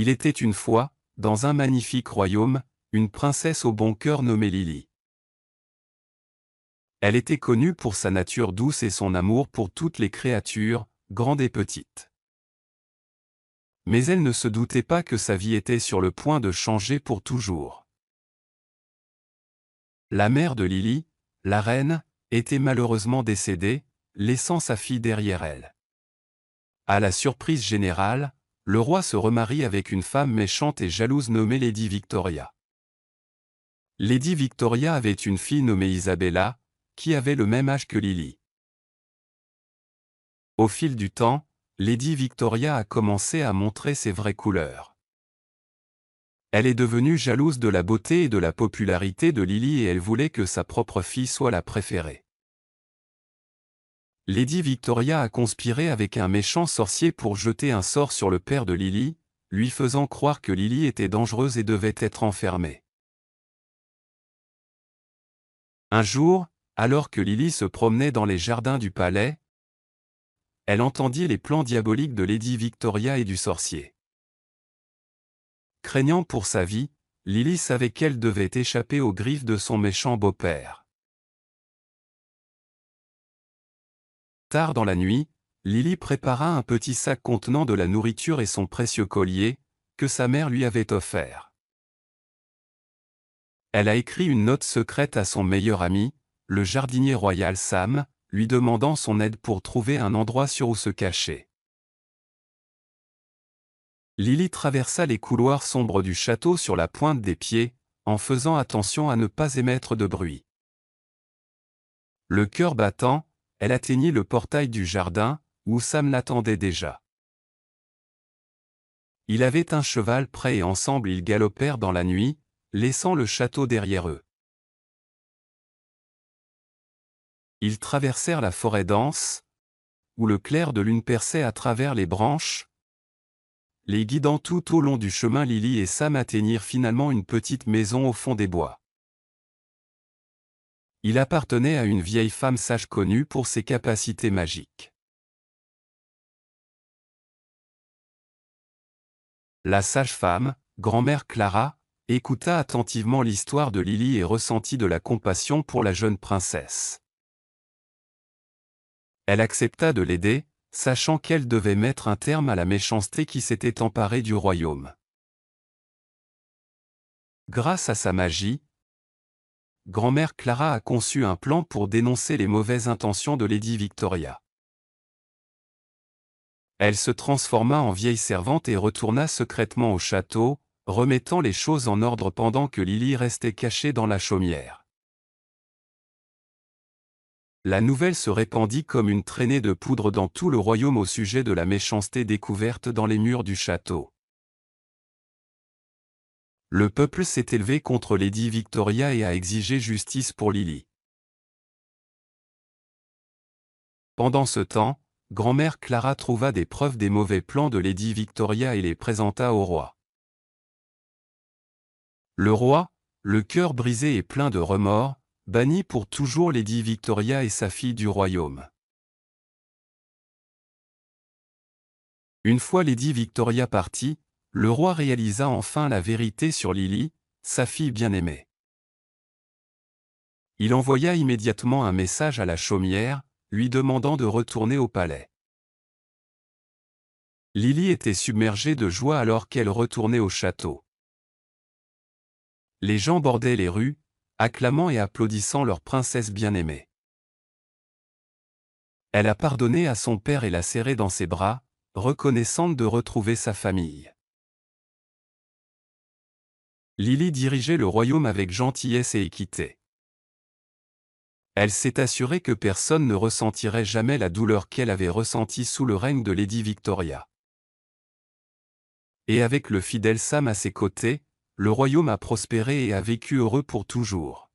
Il était une fois, dans un magnifique royaume, une princesse au bon cœur nommée Lily. Elle était connue pour sa nature douce et son amour pour toutes les créatures, grandes et petites. Mais elle ne se doutait pas que sa vie était sur le point de changer pour toujours. La mère de Lily, la reine, était malheureusement décédée, laissant sa fille derrière elle. À la surprise générale, le roi se remarie avec une femme méchante et jalouse nommée Lady Victoria. Lady Victoria avait une fille nommée Isabella, qui avait le même âge que Lily. Au fil du temps, Lady Victoria a commencé à montrer ses vraies couleurs. Elle est devenue jalouse de la beauté et de la popularité de Lily et elle voulait que sa propre fille soit la préférée. Lady Victoria a conspiré avec un méchant sorcier pour jeter un sort sur le père de Lily, lui faisant croire que Lily était dangereuse et devait être enfermée. Un jour, alors que Lily se promenait dans les jardins du palais, elle entendit les plans diaboliques de Lady Victoria et du sorcier. Craignant pour sa vie, Lily savait qu'elle devait échapper aux griffes de son méchant beau-père. Tard dans la nuit, Lily prépara un petit sac contenant de la nourriture et son précieux collier, que sa mère lui avait offert. Elle a écrit une note secrète à son meilleur ami, le jardinier royal Sam, lui demandant son aide pour trouver un endroit sûr où se cacher. Lily traversa les couloirs sombres du château sur la pointe des pieds, en faisant attention à ne pas émettre de bruit. Le cœur battant, elle atteignit le portail du jardin, où Sam l'attendait déjà. Il avait un cheval prêt et ensemble ils galopèrent dans la nuit, laissant le château derrière eux. Ils traversèrent la forêt dense, où le clair de lune perçait à travers les branches. Les guidant tout au long du chemin, Lily et Sam atteignirent finalement une petite maison au fond des bois. Il appartenait à une vieille femme sage connue pour ses capacités magiques. La sage-femme, grand-mère Clara, écouta attentivement l'histoire de Lily et ressentit de la compassion pour la jeune princesse. Elle accepta de l'aider, sachant qu'elle devait mettre un terme à la méchanceté qui s'était emparée du royaume. Grâce à sa magie, grand-mère Clara a conçu un plan pour dénoncer les mauvaises intentions de Lady Victoria. Elle se transforma en vieille servante et retourna secrètement au château, remettant les choses en ordre pendant que Lily restait cachée dans la chaumière. La nouvelle se répandit comme une traînée de poudre dans tout le royaume au sujet de la méchanceté découverte dans les murs du château. Le peuple s'est élevé contre Lady Victoria et a exigé justice pour Lily. Pendant ce temps, grand-mère Clara trouva des preuves des mauvais plans de Lady Victoria et les présenta au roi. Le roi, le cœur brisé et plein de remords, bannit pour toujours Lady Victoria et sa fille du royaume. Une fois Lady Victoria partie, le roi réalisa enfin la vérité sur Lily, sa fille bien-aimée. Il envoya immédiatement un message à la chaumière, lui demandant de retourner au palais. Lily était submergée de joie alors qu'elle retournait au château. Les gens bordaient les rues, acclamant et applaudissant leur princesse bien-aimée. Elle a pardonné à son père et l'a serré dans ses bras, reconnaissante de retrouver sa famille. Lily dirigeait le royaume avec gentillesse et équité. Elle s'est assurée que personne ne ressentirait jamais la douleur qu'elle avait ressentie sous le règne de Lady Victoria. Et avec le fidèle Sam à ses côtés, le royaume a prospéré et a vécu heureux pour toujours.